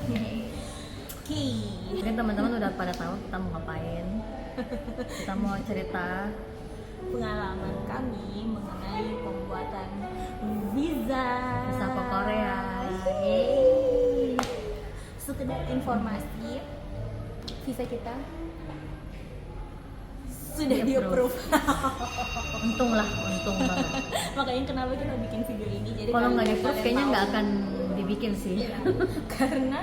Oke. Mungkin teman-teman udah pada tahu kita mau ngapain. Kita mau cerita Pengalaman kami mengenai pembuatan visa ke Korea. Yeay. Sekedar informasi, visa kita sudah di-approve. Untung banget. Makanya kenapa kita bikin video ini. Jadi Kalau nggak kalian di-approve kayaknya tahu. nggak akan dibikin sih. Iya, karena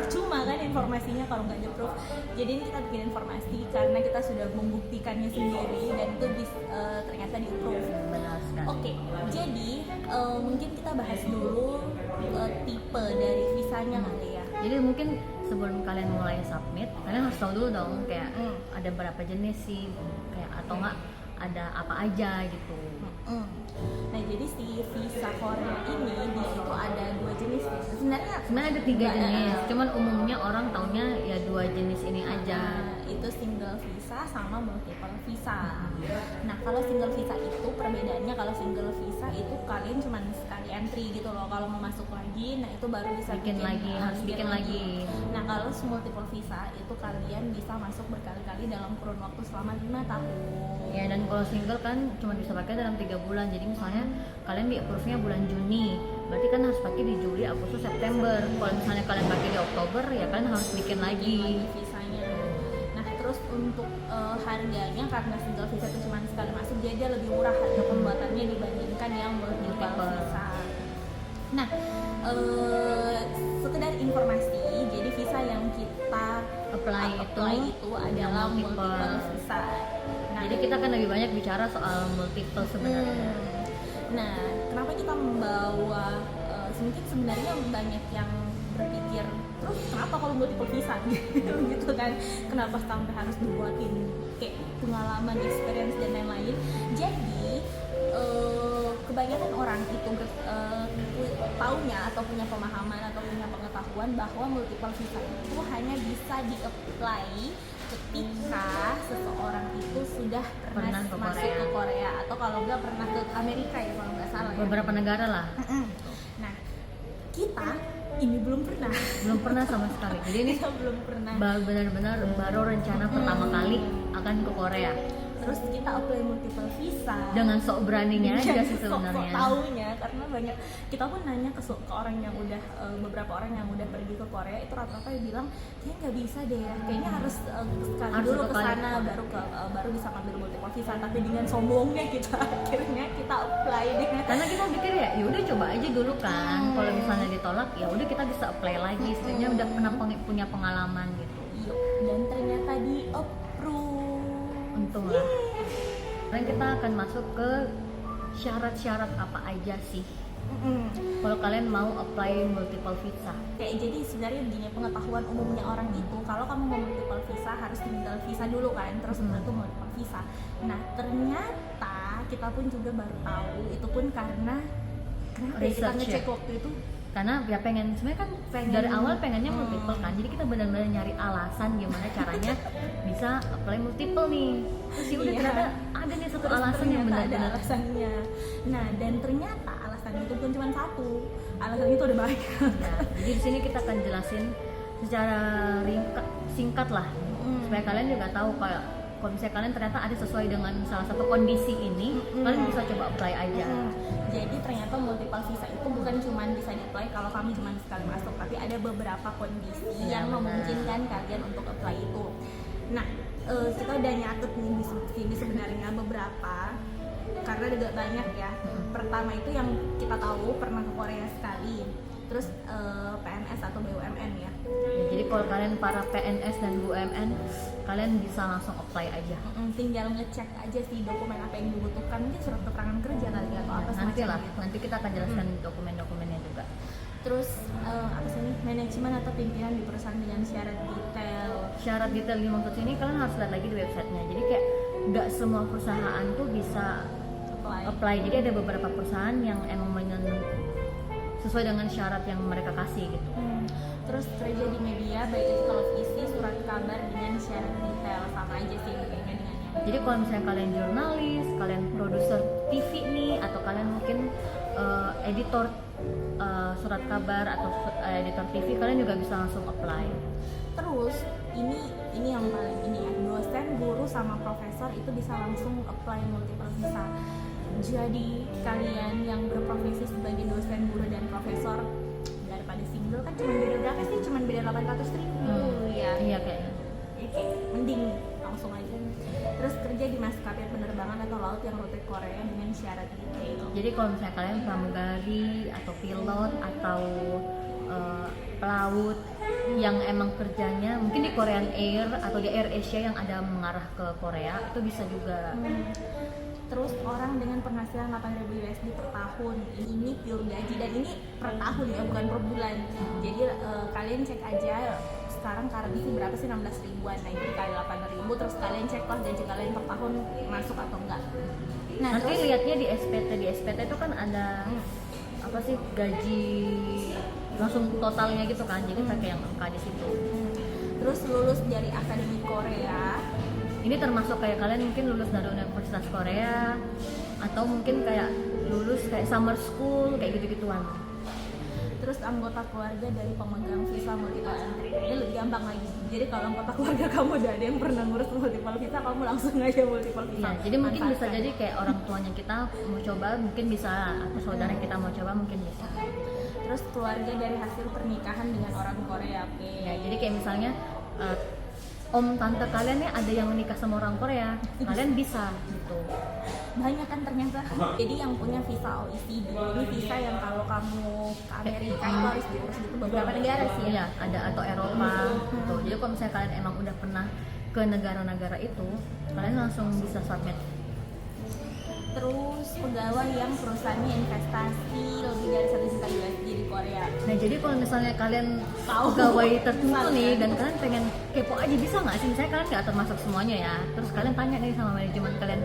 cuma kan informasinya kalau nggak di-approve. Jadi ini kita bikin informasi karena kita sudah membuktikannya sendiri dan itu ternyata di-approve. Benar sekali. Oke, jadi mungkin kita bahas dulu tipe dari visanya kali ya. Jadi mungkin sebelum kalian mulai submit, kalian harus tahu dulu dong kayak ada berapa jenis sih, kayak atau nggak ada apa aja gitu. Nah, jadi si visa Korea ini dia itu ada 2 jenis visa. Sebenarnya Ada 3 jenis, cuman umumnya orang taunya ya 2 jenis ini aja. itu single visa sama multiple visa. Nah, kalau single visa itu perbedaannya, kalau single visa itu kalian cuma sekali entry gitu loh. Kalau mau masuk lagi, nah itu baru bisa Harus bikin lagi. Nah, kalau multiple visa itu kalian bisa masuk berkali-kali dalam kurun waktu selama 5 tahun. Ya, dan kalau single kan cuma bisa pakai dalam 3 bulan. Jadi misalnya kalian di approve-nya bulan Juni, berarti kan harus pakai di Juli, Agustus, September. Kalau misalnya kalian pakai di Oktober, ya kalian harus bikin lagi. Visanya. Nah, terus untuk harganya karena single visa itu cuma sekali masuk, jadi dia lebih murah harga pembuatannya dibandingkan yang multiple visa. Nah, sekedar informasi, jadi visa yang kita Apply itu adalah multiple visa. Nah, Jadi kita kan lebih banyak bicara soal multiple sebenarnya. Nah, kenapa kita membawa mungkin sebenarnya banyak yang berpikir terus kenapa kalau multiple visa gitu kan, kenapa sampai harus dibuatin kayak pengalaman, experience dan lain-lain. Jadi kebanyakan orang itu taunya atau punya pemahaman atau punya pengetahuan bahwa multiple visa itu hanya bisa di-apply ketika seseorang itu sudah pernah masuk ke Korea atau kalau enggak pernah ke Amerika ya kalau nggak salah ya. Beberapa negara lah. Nah, kita ini belum pernah sama sekali. Jadi ini kita belum pernah benar-benar baru rencana pertama kali akan ke Korea. Terus kita apply multiple visa dengan sok beraninya aja sih sebenarnya. Sok taunya, karena banyak kita pun nanya ke orang yang udah beberapa orang yang udah pergi ke Korea itu rata-rata bilang kayaknya nggak bisa deh ya, kayaknya harus sekali dulu ke sana baru bisa ngambil multiple visa. Tapi dengan sombongnya kita akhirnya kita apply deh. Karena kita pikir ya udah coba aja dulu kan. Kalau misalnya ditolak ya udah kita bisa apply lagi. Setidaknya udah pernah punya pengalaman gitu. Iya, dan ternyata di approve. Untung lah. Dan kita akan masuk ke syarat-syarat apa aja sih kalau kalian mau apply multiple visa. Jadi sebenarnya begini, pengetahuan umumnya orang itu kalau kamu mau multiple visa harus single visa dulu kan, terus itu multiple visa. Nah, ternyata kita pun juga baru tahu itu pun karena kita ngecek waktu itu karena ya sebenarnya kan dari awal pengennya multiple kan, jadi kita benar-benar nyari alasan gimana caranya bisa apply multiple nih. Terus ya udah ternyata ada nih satu alasan yang benar-benar alasannya. Nah, dan ternyata alasannya itu bukan cuma satu, alasannya itu ada banyak. Nah, jadi di sini kita akan jelasin secara singkat lah supaya kalian juga tahu kalau misalnya kalian ternyata ada sesuai dengan salah satu kondisi ini, kalian bisa coba apply aja. Jadi ternyata multiple visa itu bukan cuma bisa di-apply kalau kami cuma sekali masuk, tapi ada beberapa kondisi yang memungkinkan kalian untuk apply itu. Nah, kita udah nyatet nih di sini sebenarnya beberapa, karena ada banyak ya. Pertama itu yang kita tahu pernah ke Korea sekali, terus PNS atau BUMN ya. Jadi kalau kalian para PNS dan BUMN, kalian bisa langsung apply aja. Tinggal ngecek aja sih dokumen apa yang dibutuhkan, mungkin surat keterangan kerja kali ya, atau apa semacam gitu. Nanti kita akan jelaskan dokumen-dokumennya juga. Terus apa sih nih, manajemen atau pimpinan di perusahaan dengan syarat detail. Syarat detail di maksud ini kalian harus lihat lagi di websitenya. Jadi kayak nggak semua perusahaan tuh bisa apply. Jadi ada beberapa perusahaan yang emang sesuai dengan syarat yang mereka kasih gitu. Terus kerja di media, baik itu televisi, surat kabar dengan syarat detail, sama aja sih kayaknya dengan yang. Jadi kalau misalnya kalian jurnalis, kalian produser TV nih, atau kalian mungkin editor surat kabar atau editor TV, kalian juga bisa langsung apply. Terus ini yang paling ini ya, dosen, guru sama profesor itu bisa langsung apply multiple visa. Jadi kalian yang berprofesi sebagai dosen, guru dan profesor, daripada single kan cuma beda berapa sih? Cuma beda 800.000 ya. Iya kayaknya. Oke, mending langsung aja. Terus kerja di maskapai penerbangan atau laut yang rute Korea dengan syarat detail. Jadi kalau misalnya kalian pramugari atau pilot atau pelaut yang emang kerjanya mungkin di Korean Air atau di Air Asia yang ada mengarah ke Korea, itu bisa juga. Terus orang dengan penghasilan 8.000 USD per tahun, ini pure gaji dan ini per tahun ya, bukan per bulan. Jadi kalian cek aja sekarang currency berapa sih, 16 ribuan. Nah itu dikali 8.000, terus kalian cek lah gaji kalian per tahun masuk atau enggak. Nah Nanti terus, lihatnya di SPT itu kan ada apa sih, gaji langsung totalnya gitu kan, jadi pakai yang angka di situ. terus lulus dari Akademi Korea. Ini termasuk kayak kalian mungkin lulus dari Universitas Korea atau mungkin kayak lulus kayak summer school kayak gitu-gituan. Terus anggota keluarga dari pemegang visa multiple entry. Ini lebih gampang lagi. Jadi kalau anggota keluarga kamu udah ada yang pernah ngurus multiple visa, kamu langsung aja multiple visa. Iya, jadi mungkin bisa Manfaatkan. jadi kayak orang tuanya kita mau coba mungkin bisa, atau saudara kita mau coba mungkin bisa. Terus keluarga dari hasil pernikahan dengan orang Korea. Oke. Ya, jadi kayak misalnya om tante kalian nih ada yang menikah sama orang Korea, kalian bisa gitu. Banyak kan ternyata. Jadi yang punya visa OECD, ini visa yang kalau kamu ke Amerika itu harus diurus gitu beberapa negara sih ya. Iya, ada atau Eropa gitu. Jadi kalau misalnya kalian emang udah pernah ke negara-negara itu, kalian langsung bisa submit. Terus pegawai yang perusahaannya investasi lebih dari 1 juta USD di Korea. Nah, jadi kalau misalnya kalian Tahu. pegawai tertentu nih Misalnya. dan kalian pengen kepo aja, bisa nggak sih? Misalnya kalian nggak termasuk semuanya ya, terus kalian tanya nih sama manajemen kalian,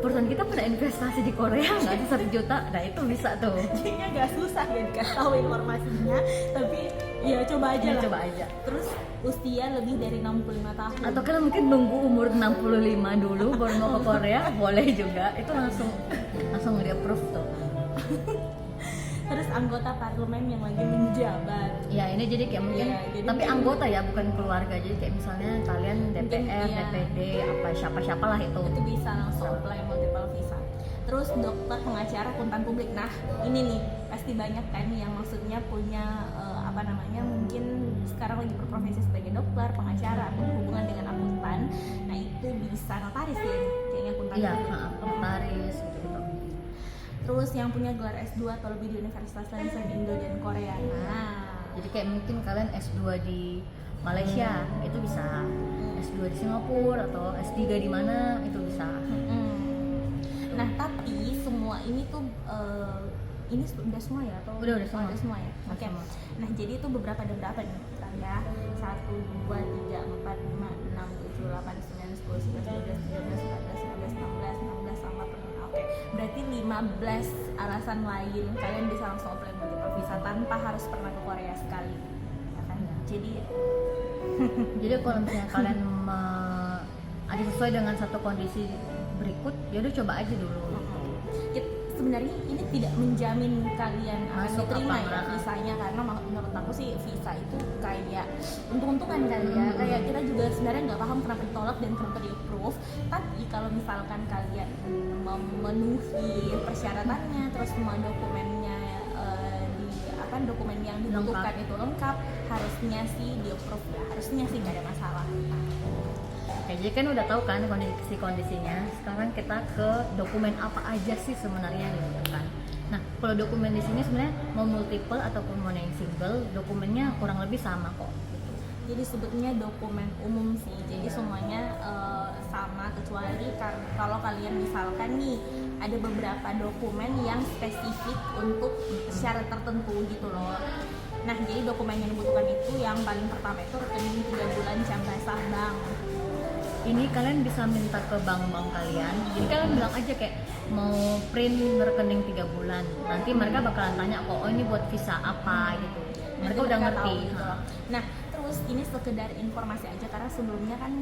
perusahaan kita pernah investasi di Korea nggak sih 1 juta? Nah itu bisa tuh. Kayaknya gak susah ya dikasih tahu informasinya, tapi ya coba aja Ya, lah. coba aja. Terus usia lebih dari 65 tahun. Atau kalian mungkin nunggu umur 65 dulu baru mau ke Korea, boleh juga. Itu langsung di-approve tuh. Terus anggota parlemen yang lagi menjabat. Ya ini jadi kayak mungkin, Iya, jadi tapi mungkin- anggota ya bukan keluarga. Jadi kayak misalnya kalian DPR, iya. DPD, apa siapa-siapa lah itu. Itu bisa langsung apply multiple visa. Terus dokter, pengacara, akuntan publik. Nah ini nih pasti banyak kan yang maksudnya punya mungkin sekarang lagi berprofesi sebagai dokter, pengacara, atau berhubungan dengan akuntan. Nah itu bisa notaris ya, kayaknya akuntan. Iya, publik. notaris gitu. Terus yang punya gelar S2 atau lebih di universitas lain selain Indo dan Korea. Nah Jadi kayak mungkin kalian S2 di Malaysia itu bisa, S2 di Singapura atau S3 di mana itu bisa. Nah tapi semua ini tuh ini udah semua ya atau Udah semua. Udah semua ya. Udah Oke. semua. Nah jadi itu beberapa nih Bentar ya. 1, 2, 3, 4, 5, 6, 7, 8, 9, 10, 11, 12, 13, 14, 15, 16 sama pernah. Oke. Berarti 15 alasan lain kalian bisa langsung apply multiple visa tanpa harus pernah ke Korea sekali. Ya kan? Jadi Jadi kalau misalnya kalian ada sesuai dengan satu kondisi berikut, ya udah coba aja dulu. sebenarnya ini tidak menjamin kalian akan Masuk diterima apa ya enggak. visanya, karena menurut aku sih visa itu kayak untung-untungan kali ya. Kayak kita juga sebenarnya nggak paham kenapa ditolak dan kenapa di approve. Tapi kalau misalkan kalian memenuhi persyaratannya, terus semua dokumennya dokumen yang dibutuhkan itu lengkap, harusnya sih di approve ya, harusnya sih nggak ada masalah. Oke, jadi kan udah tahu kan kondisi-kondisinya. Sekarang kita ke dokumen apa aja sih sebenarnya gitu kan. Nah, kalau dokumen di sini sebenarnya mau multiple ataupun mau yang single, dokumennya kurang lebih sama kok. Gitu. Jadi sebetulnya dokumen umum sih, jadi semuanya sama, kecuali kalau kalian misalkan nih ada beberapa dokumen yang spesifik untuk syarat tertentu gitu loh. Nah jadi dokumen yang dibutuhkan itu yang paling pertama itu rekening 3 bulan jam basah bank. Ini kalian bisa minta ke bank-bank kalian. Jadi kalian bilang aja kayak mau print rekening 3 bulan. Nanti mereka bakalan tanya kok, oh ini buat visa apa gitu. Mereka Nanti udah mereka ngerti. tahu gitu loh. Nah, terus ini sekedar informasi aja karena sebelumnya kan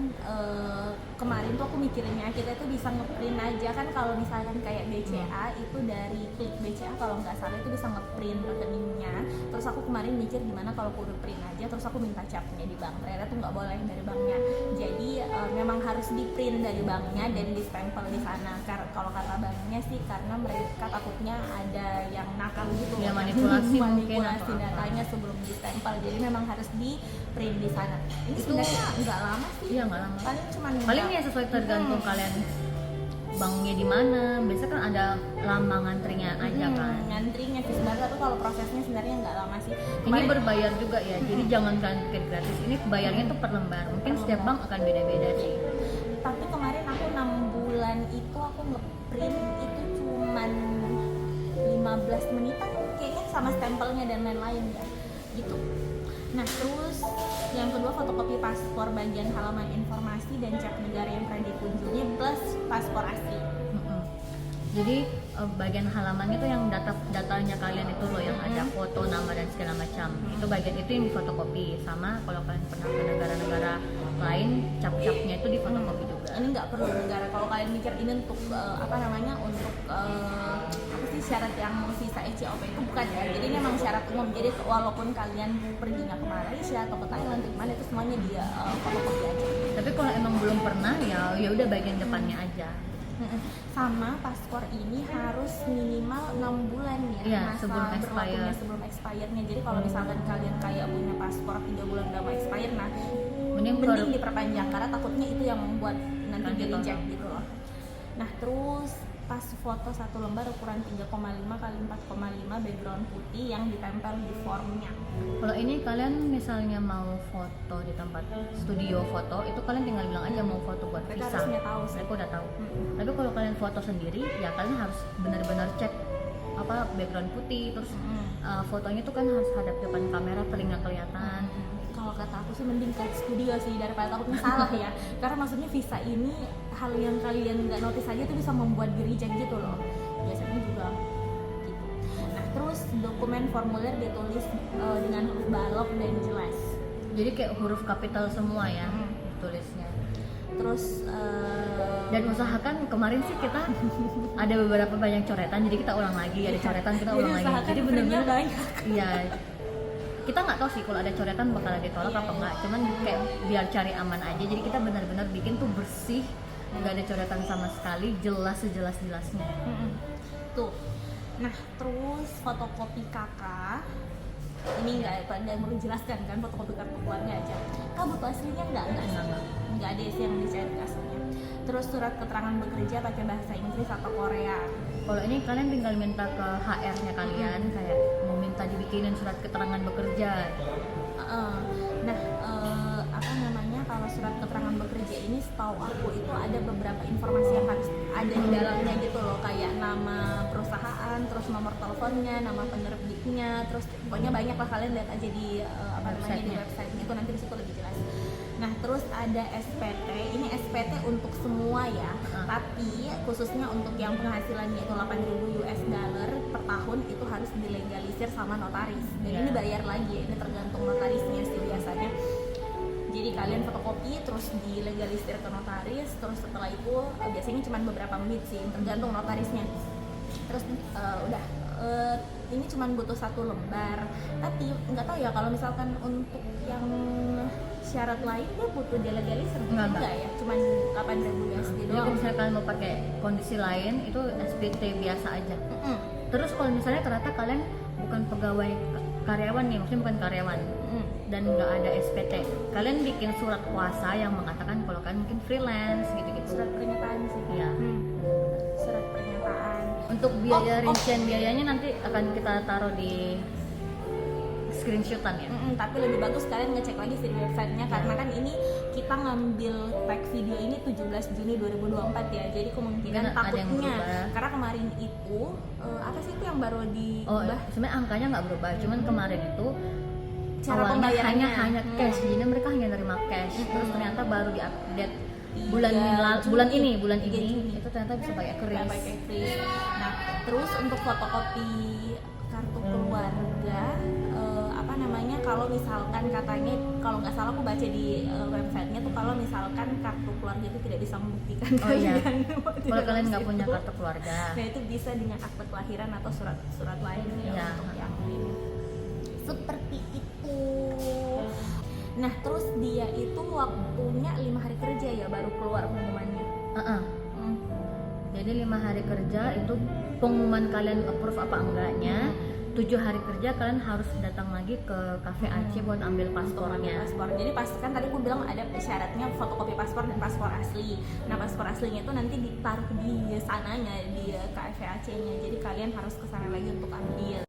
kemarin tuh aku mikirinnya kita tuh bisa ngeprint aja kan, kalau misalkan kayak BCA itu dari klik BCA kalau nggak salah itu bisa ngeprint rekeningnya. Terus aku kemarin mikir gimana kalau aku udah print aja terus aku minta capnya di bank. Ternyata tuh nggak boleh dari banknya. Jadi memang harus di print dari banknya dan distempel di sana. Kalau kata banknya sih karena mereka takutnya ada yang nakal gitu, Ya, manipulasi mungkin manipulasi atau apa. datanya sebelum distempel. Jadi memang harus di print di sana. Ini Itu sebenarnya nggak lama sih. iya nggak lama. Paling Ya sesuai tergantung kalian banknya di mana. Biasanya kan ada lama ngantrinya aja kan. ngantrinya sih sebenarnya, tapi kalau prosesnya sebenarnya nggak lama sih. Ini Kemarin- berbayar juga ya, jadi jangan kalian pikir gratis. Ini bayarnya tuh per lembar. Mungkin setiap bank akan beda-beda sih. tapi kemarin aku 6 bulan itu aku ngeprint itu cuman 15 menitan kayaknya sama stempelnya dan lain-lain ya gitu. Nah terus yang kedua fotokopi paspor bagian halaman informasi dan cap negara yang pernah dikunjungi plus paspor asli. Mm-mm. Jadi bagian halamannya tuh yang datanya kalian itu loh, yang ada foto, nama dan segala macam. Itu bagian itu yang difotokopi. Sama kalau kalian pernah ke negara-negara lain, cap-capnya itu difotokopi juga. Ini nggak perlu negara, kalau kalian mikir ini untuk untuk apa sih syarat yang visa ECOP itu bukan ya, jadi ini memang syarat umum. Jadi walaupun kalian perginya ke Malaysia atau ke Thailand ke mana itu semuanya dia fotokopi aja. Tapi kalau emang belum pernah ya udah bagian depannya aja. Sama paspor ini harus minimal 6 bulan ya, Iya, masa sebelum berlakunya expire. sebelum expire-nya. Jadi kalau misalkan kalian kayak punya paspor 3 bulan udah mau expire, nah Mending mending diperpanjang karena takutnya itu yang membuat nanti Kan di ditolak. reject gitu loh. Nah terus pas foto satu lembar ukuran 3,5 kali 4,5 background putih yang ditempel di formnya. Kalau ini kalian misalnya mau foto di tempat studio foto, itu kalian tinggal bilang aja mau foto buat Mereka visa. harusnya tahu sih. Mereka udah tahu. Tapi kalau kalian foto sendiri, ya kalian harus benar-benar cek apa background putih, terus fotonya tuh kan harus hadap depan kamera, telinga kelihatan. Kalau kata aku sih mending ke studio sih daripada takutnya salah ya, karena maksudnya visa ini hal yang kalian nggak notice aja tuh bisa membuat di reject gitu loh biasanya juga gitu. Nah terus dokumen formulir ditulis dengan huruf balok dan jelas. Jadi kayak huruf kapital semua ya tulisnya. Terus Dan usahakan kemarin sih kita ada beberapa banyak coretan, jadi kita ulang lagi, ada coretan kita ulang lagi. usahakan Jadi printnya benar-benar banyak. iya. Kita nggak tahu sih kalau ada coretan bakalan ditolak Iya, apa iya. enggak. Cuman kayak biar cari aman aja. Jadi kita benar-benar bikin tuh bersih, nggak ada coretan sama sekali, jelas sejelas-jelasnya. Tuh. Nah terus fotokopi KK ini nggak perlu jelaskan kan, fotokopi kartu keluarga aja. Butuh aslinya nggak ada sih yang dicari aslinya. Terus surat keterangan bekerja pakai bahasa Inggris atau Korea. Kalau ini kalian tinggal minta ke HR-nya kalian, kayak mau minta dibikinin surat keterangan bekerja. Nah apa namanya, kalau surat keterangan bekerja ini setahu aku itu ada beberapa informasi yang harus ada di dalamnya gitu loh, kayak nama perusahaan, terus nomor teleponnya, nama penerbitnya, terus pokoknya banyak lah, kalian lihat aja di di website itu, nanti di situ lebih jelas. Nah terus ada SPT, ini SPT untuk semua ya, tapi khususnya untuk yang penghasilannya itu 8.000 US dollar per tahun itu harus dilegalisir sama notaris. Dan ini bayar lagi ya, ini tergantung notarisnya sih biasanya. Jadi kalian fotokopi terus dilegalisir ke notaris, terus setelah itu biasanya cuma beberapa menit sih, tergantung notarisnya. Terus udah ini cuma butuh 1 lembar, tapi nggak tahu ya kalau misalkan untuk yang syarat lain dia butuh delegalisir enggak ya, cuman 8.000 USD Jadi doang. kalau misalnya kalian mau pakai kondisi lain itu SPT biasa aja. Terus kalau misalnya ternyata kalian bukan pegawai karyawan nih, maksudnya bukan karyawan dan nggak ada SPT, kalian bikin surat kuasa yang mengatakan kalau kalian mungkin freelance gitu-gitu. Surat pernyataan sih. Iya. Surat pernyataan. Untuk biaya rincian biayanya nanti akan kita taruh di screenshotan ya. Tapi lebih bagus kalian ngecek lagi sih di websitenya, karena kan ini kita ngambil tag video ini 17 Juni 2024 ya, jadi kemungkinan Mungkin ada yang takutnya berubah. karena kemarin itu apa sih itu yang baru Oh, diubah sebenarnya angkanya nggak berubah, cuman kemarin itu cara awalnya pembayarannya hanya cash, jadi mereka hanya nerima cash. Terus ternyata baru diupdate bulan Juni, ini 3 Juni. itu ternyata bisa pakai kris. pakai kris. Nah terus untuk fotokopi kartu keluarga apa namanya, kalau misalkan katanya, kalau nggak salah aku baca di websitenya tuh, kalau misalkan kartu keluarga itu tidak bisa membuktikan Oh iya, kalau tidak kalian lolos nggak punya itu. kartu keluarga, Nah itu bisa dengan akte kelahiran atau surat lain ya, Iya. untuk yang lain. Seperti itu. Nah terus dia itu waktunya 5 hari kerja ya baru keluar pengumumannya. Jadi 5 hari kerja itu pengumuman kalian approve apa enggaknya. 7 hari kerja kalian harus datang lagi ke Cafe Aceh buat ambil paspornya. Paspor. Jadi pas kan tadi aku bilang ada syaratnya fotokopi paspor dan paspor asli. Nah paspor aslinya itu nanti ditaruh di sananya di Cafe Aceh-nya. Jadi kalian harus ke sana lagi untuk ambil.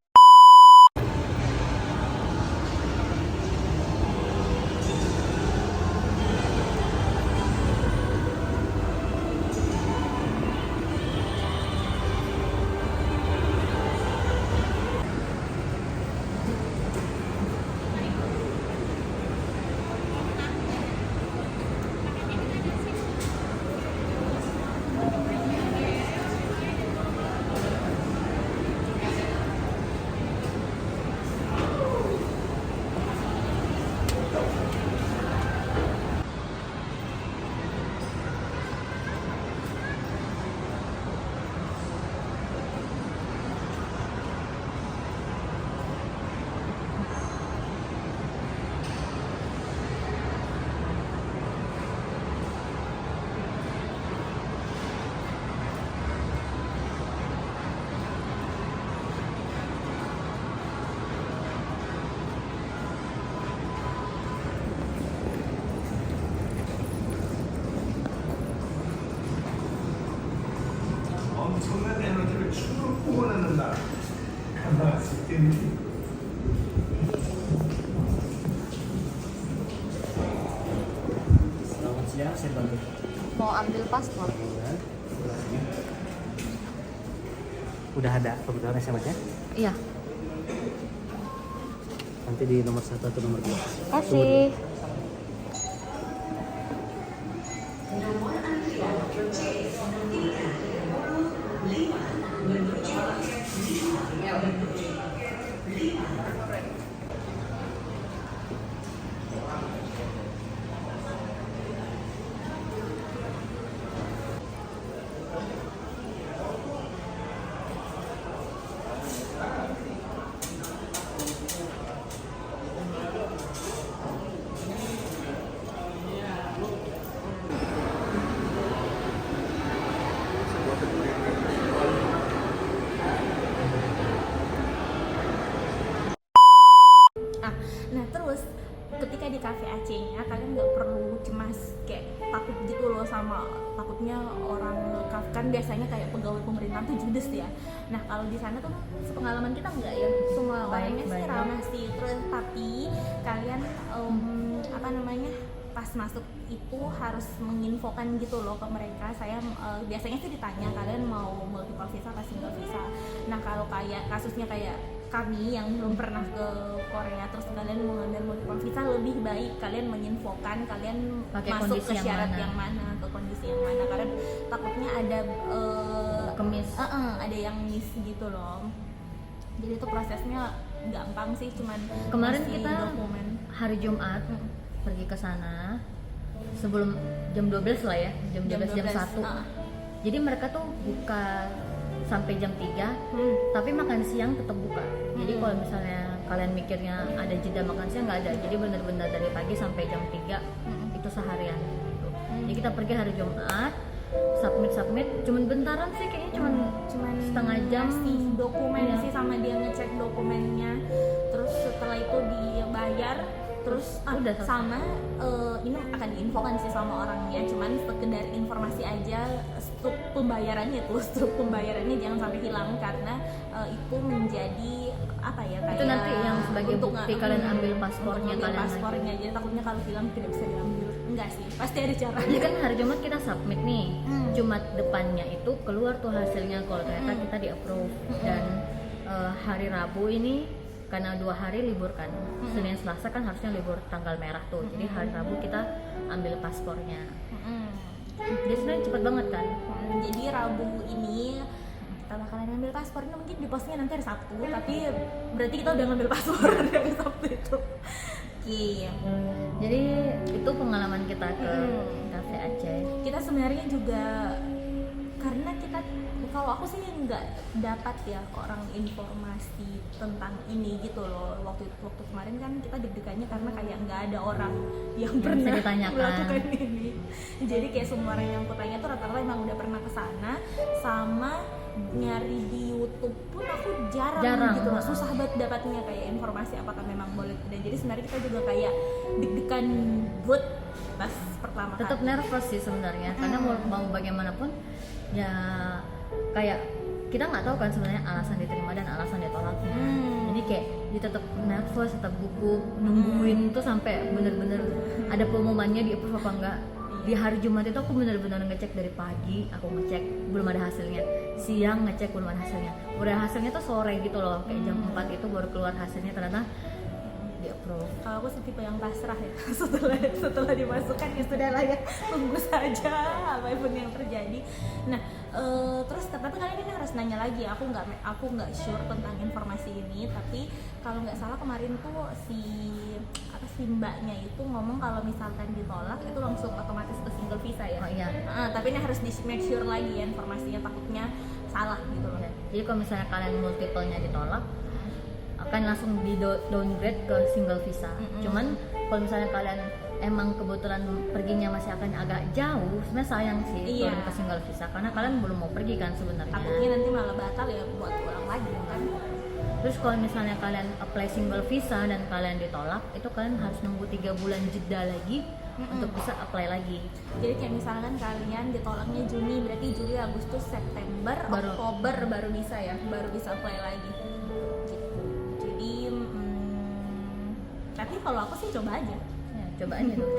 엄청난 에너지를 충으로 뿜어내는 나라 가나 시스템이 Selamat siang, saya bantu. Mau ambil paspor? Udah ada kebetulan SMS-nya? Iya. Nanti di nomor 1 atau nomor 2. Kasih. Nah terus ketika di Cafe Aceh-nya kalian nggak perlu cemas kayak takut gitu loh sama takutnya orang kan biasanya kayak pegawai pemerintahan tuh judes ya. Nah kalau di sana tuh sepengalaman kita nggak ya, semua orangnya sih baik. ramah sih. Terus tapi kalian apa namanya pas masuk itu harus menginfokan gitu loh ke mereka. Saya biasanya sih ditanya kalian mau multiple visa atau single visa. Nah kalau kayak kasusnya kayak kami yang belum pernah ke Korea terus kalian mau ngambil multiple visa, lebih baik kalian menginfokan kalian Pakai masuk kondisi ke yang syarat mana. yang mana, ke kondisi yang mana, karena takutnya ada Kemis. ada yang miss gitu loh. Jadi itu prosesnya gampang sih, cuman Kemarin ngisi kita dokumen. hari Jumat pergi ke sana sebelum jam 12 lah ya, jam 12 jam 1. Jadi mereka tuh buka sampai jam 3, tapi makan siang tetap buka. Jadi kalau misalnya kalian mikirnya ada jeda makan siang, nggak ada. Jadi benar-benar dari pagi sampai jam 3 itu seharian gitu. Jadi kita pergi hari Jumat, submit cuman bentaran sih, kayaknya cuman setengah jam sih dokumen Iya. sih, sama dia ngecek dokumennya, terus setelah itu dia bayar, terus Udah selesai. sama ini akan diinfokan sih sama orangnya, cuman sekedar informasi aja struk pembayarannya jangan sampai hilang, karena itu menjadi apa ya, kayak Itu nanti yang sebagai untuk bukti kalian ambil paspornya untuk ngambil kalian paspornya. Jadi takutnya kalau hilang tidak bisa diambil. Enggak sih, pasti ada caranya. Jadi kan hari Jumat kita submit nih, Hmm. Jumat depannya itu keluar tuh hasilnya kalau ternyata kita di approve. Dan hari Rabu ini karena 2 hari libur kan, Senin Selasa kan harusnya libur tanggal merah tuh, jadi hari Rabu kita ambil paspornya. Dia sebenarnya cepet banget kan. Jadi Rabu ini kita bakalan ngambil paspor. Ini mungkin di postnya nanti hari Sabtu, tapi berarti kita udah ngambil paspor dari Sabtu itu. Oke. Jadi itu pengalaman kita ke Cafe Aceh. Kita sebenarnya juga karena kita, kalau aku sih nggak dapat ya orang informasi tentang ini gitu loh. Waktu kemarin kan kita deg-degannya karena kayak nggak ada orang yang Bisa pernah ditanyakan. melakukan ini. Jadi kayak semua orang yang aku tanya tuh rata-rata emang udah pernah kesana, sama nyari di YouTube pun aku jarang gitu loh. Susah banget dapatnya kayak informasi apakah memang boleh tidak. Jadi sebenarnya kita juga kayak deg-degan buat pas pertama Tetap kali. nervous sih sebenarnya, karena mau bagaimanapun ya kayak kita nggak tahu kan sebenarnya alasan diterima dan alasan ditolaknya. Jadi kayak dia tetap nervous, tetap gugup, nungguin tuh sampai bener-bener ada pengumumannya di approve apa enggak. Di hari Jumat itu aku bener-bener ngecek dari pagi, aku ngecek belum ada hasilnya, siang ngecek belum ada hasilnya, udah hasilnya tuh sore gitu loh, kayak jam 4 itu baru keluar hasilnya, ternyata di approve. Kalau aku tipe yang pasrah ya, setelah dimasukkan ya sudah lah ya, tunggu saja apapun yang terjadi. Nah terus tapi kalian ini harus nanya lagi. Aku nggak sure tentang informasi ini, tapi kalau nggak salah kemarin tuh si mbaknya itu ngomong kalau misalkan ditolak itu langsung otomatis ke single visa ya. Oh iya. Tapi ini harus di make sure lagi ya informasinya, takutnya salah gitu loh. Jadi kalau misalnya kalian multiple-nya ditolak, akan langsung di downgrade ke single visa. Cuman kalau misalnya kalian emang kebetulan perginya masih akan agak jauh, sebenarnya sayang sih turun ke single visa karena kalian belum mau pergi kan sebenarnya. Takutnya nanti malah batal ya buat ulang lagi kan. Terus kalau misalnya kalian apply single visa dan kalian ditolak, itu kalian harus nunggu 3 bulan jeda lagi untuk bisa apply lagi. Jadi kayak misalkan kalian ditolaknya Juni, berarti Juli, Agustus, September, Oktober baru bisa ya, baru bisa apply lagi. Gitu. Jadi tapi kalau aku sih coba aja. Ya, coba aja tuh.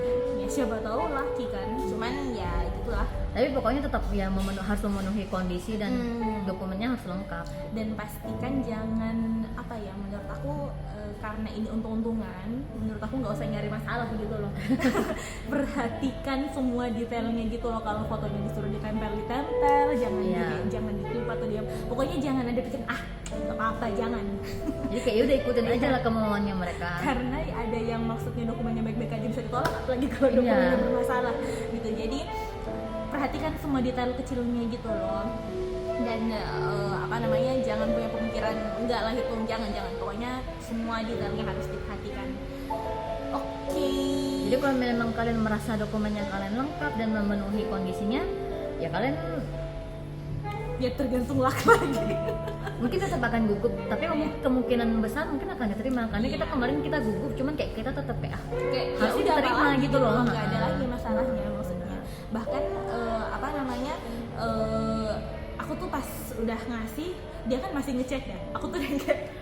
Ya siapa tahu laki kan. Cuman ya gitulah. Tapi pokoknya tetap ya harus memenuhi kondisi dan dokumennya harus lengkap. Dan pastikan jangan apa ya, menurut aku karena ini untung-untungan, menurut aku nggak usah nyari masalah gitu loh. Perhatikan semua detailnya gitu loh. Kalau fotonya disuruh ditempel, jangan ditutup atau diam. Pokoknya jangan ada pikir nggak apa-apa, jangan. Jadi kayak udah ikutin aja lah kemauannya mereka. Karena ada yang maksudnya dokumennya baik-baik aja bisa ditolak, apalagi kalau dokumennya bermasalah gitu. Jadi perhatikan semua detail kecilnya gitu loh. Dan jangan punya pemikiran enggak lah itu, jangan pokoknya semua detailnya harus diperhatikan. Oke. Jadi kalau memang kalian merasa dokumennya kalian lengkap dan memenuhi kondisinya, ya kalian ya tergantung lagi. Mungkin tetap akan gugup, tapi kemungkinan besar mungkin akan diterima karena kita kemarin kita gugup, cuman kayak kita tetap kayak harus udah diterima gitu loh. Nggak ada lagi masalahnya maksudnya. Bahkan aku tuh pas udah ngasih, dia kan masih ngecek ya. Aku tuh kayak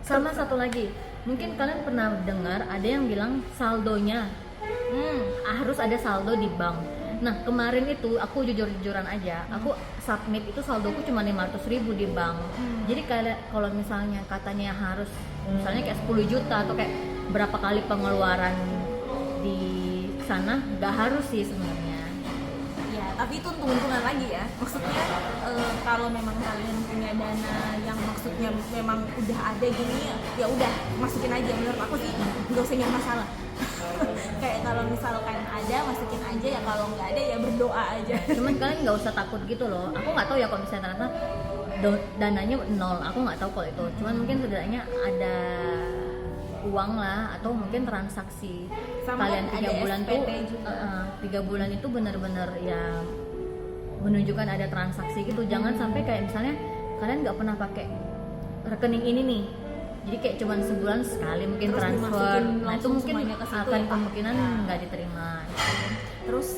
Sama satu lagi, mungkin kalian pernah dengar ada yang bilang saldonya harus ada saldo di bank. Nah kemarin itu aku jujur-jujuran aja, aku submit itu saldoku cuma 500.000 di bank. Jadi kalau misalnya katanya harus misalnya kayak 10 juta atau kayak berapa kali pengeluaran di sana, nggak harus sih sebenarnya. Ya tapi itu untung-untungan lagi ya. Maksudnya kalau memang kalian punya dana yang maksudnya memang udah ada gini, ya udah masukin aja. Menurut aku sih nggak usah nyari masalah. Kayak kalau misalkan ada, masukin aja, ya kalau nggak ada ya berdoa aja. Cuman kalian nggak usah takut gitu loh. Aku nggak tahu ya kalau misalnya ternyata dananya 0, aku nggak tahu kalau itu. Cuman mungkin setidaknya ada uang lah, atau mungkin transaksi. Sama Kalian kan 3 ada bulan SPT tuh juga. 3 bulan itu benar-benar ya menunjukkan ada transaksi gitu. Jangan sampai kayak misalnya kalian nggak pernah pakai rekening ini nih, jadi kayak cuman sebulan sekali mungkin Terus transfer, dimasukin nah itu langsung mungkin semuanya ke situ akan ya, Pak? kemungkinan Ya. nggak diterima. Terus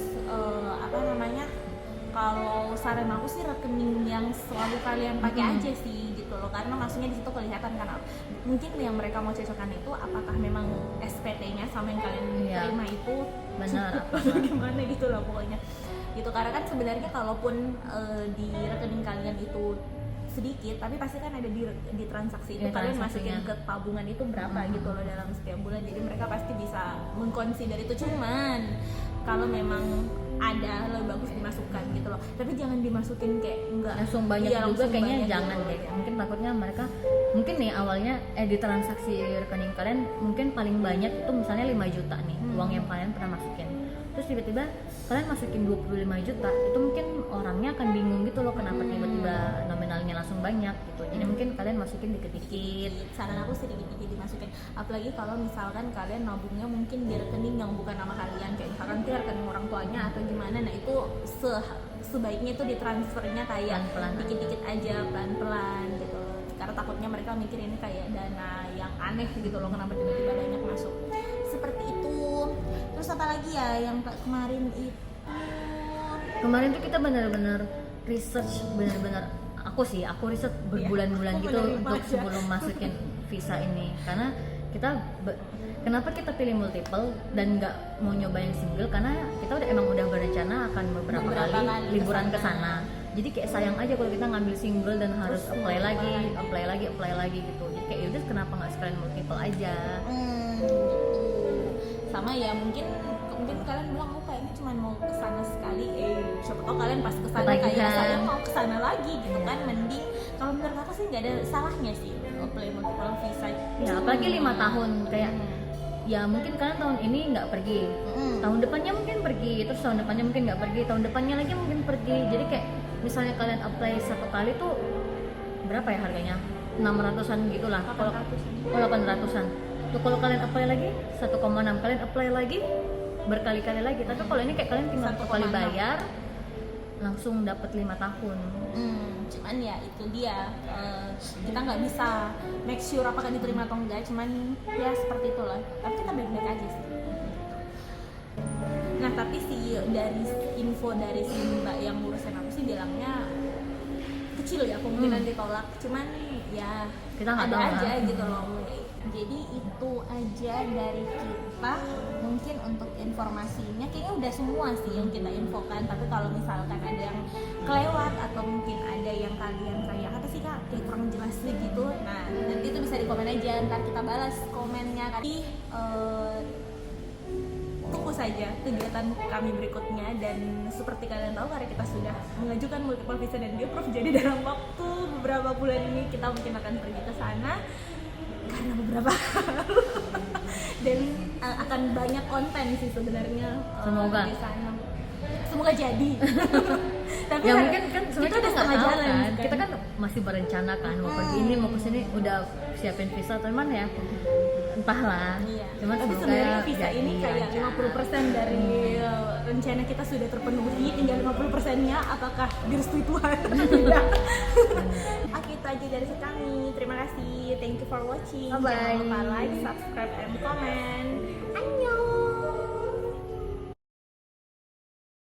kalau saran aku sih rekening yang selalu kalian pakai aja sih gitu loh, karena maksudnya di situ kelihatan kan mungkin yang mereka mau cocokkan itu apakah memang SPT-nya sama yang kalian terima itu Benar. cukup atau gimana gitu loh pokoknya gitu. Karena kan sebenarnya kalaupun di rekening kalian itu sedikit, tapi pasti kan ada di transaksi itu kalian masukin ke tabungan itu berapa gitu loh dalam setiap bulan, jadi mereka pasti bisa mengconsider itu. Cuman kalau memang ada lebih bagus dimasukkan gitu loh, tapi jangan dimasukin kayak enggak langsung banyak iya, juga langsung kayaknya banyak jangan gitu. deh, mungkin takutnya mereka mungkin nih awalnya di transaksi rekening kalian mungkin paling banyak itu misalnya 5 juta nih uang yang kalian pernah masukin, terus tiba-tiba kalian masukin 25 juta, itu mungkin orangnya akan bingung gitu loh kenapa tiba-tiba nominalnya langsung banyak gitu, jadi mungkin kalian masukin dikit-dikit. Saran aku sedikit-sedikit dimasukin, apalagi kalau misalkan kalian nabungnya mungkin di rekening yang bukan nama kalian, kayak misalkan ke rekening orang tuanya atau gimana, nah itu sebaiknya itu ditransfernya kayak Pelan-pelan. dikit-dikit aja, pelan-pelan gitu, karena takutnya mereka mikir ini kayak dana yang aneh gitu loh, kenapa tiba-tiba banyak masuk seperti itu. Terus apa lagi ya yang kemarin itu, Kemarin tuh kita benar-benar research, benar-benar aku riset berbulan-bulan Aku gitu menerima untuk aja. sebelum masukin visa ini, karena kita kenapa kita pilih multiple dan nggak mau nyoba yang single, karena kita emang udah berencana akan beberapa kali liburan ke sana. Jadi kayak sayang aja kalau kita ngambil single dan harus apply lagi gitu. Jadi kayak yaudah kenapa nggak sekalian multiple aja. gitu. Sama ya mungkin kalian bilang oh kayaknya cuma mau kesana sekali, siapa tau kalian pas kesana Ketagihan. kayak saya mau kesana lagi gitu kan, mending kalau menurut aku sih nggak ada salahnya sih apply multiple visa. Ya apalagi 5 tahun kayak ya mungkin kalian tahun ini nggak pergi, tahun depannya mungkin pergi, terus tahun depannya mungkin nggak pergi, tahun depannya lagi mungkin pergi. Jadi kayak misalnya kalian apply satu kali tuh berapa ya harganya, 600-an gitulah, kalau 800-an tuh, kalau kalian apply lagi 1,6, kalian apply lagi berkali-kali lagi. Tapi kalau ini kayak kalian tinggal 1 kali 1,6. bayar langsung dapat 5 tahun. Cuman ya itu dia, kita nggak bisa make sure apakah diterima atau enggak, cuman ya seperti itulah, tapi kita baik-baik aja sih. Nah tapi sih dari info dari si mbak yang ngurusin aku sih bilangnya kecil ya kemungkinan ditolak, cuman ya Kita nggak ada tahu aja lah. gitu loh. Jadi itu aja dari kita, mungkin untuk informasinya kayaknya udah semua sih yang kita infokan. Tapi kalau misalkan ada yang kelewat atau mungkin ada yang kalian kayak apa sih kak kayak kurang jelas gitu, nah nanti itu bisa di komen aja, ntar kita balas komennya. Tapi tunggu saja kegiatan kami berikutnya, dan seperti kalian tahu karena kita sudah mengajukan multiple visa dan di approve, jadi dalam waktu beberapa bulan ini kita mungkin akan pergi ke sana karena beberapa dan akan banyak konten sih sebenarnya Semoga. di sana. Semoga jadi. Tapi Ya mungkin kan sebenarnya kita kita udah nggak setengah tahu jalan kan, kita kan masih berencana kan mau pergi ini mau kesini, udah siapin visa teman ya, entahlah. Iya. Cuman Tapi semoga sebenarnya visa jadi ini kayak lancar. 50% dari rencana kita sudah terpenuhi, tinggal 50%-nya apakah direstui Tuhan atau tidak. Oke, itu aja dari kami. Terima kasih. Thank you for watching. Bye-bye. Jangan lupa like, subscribe, and comment.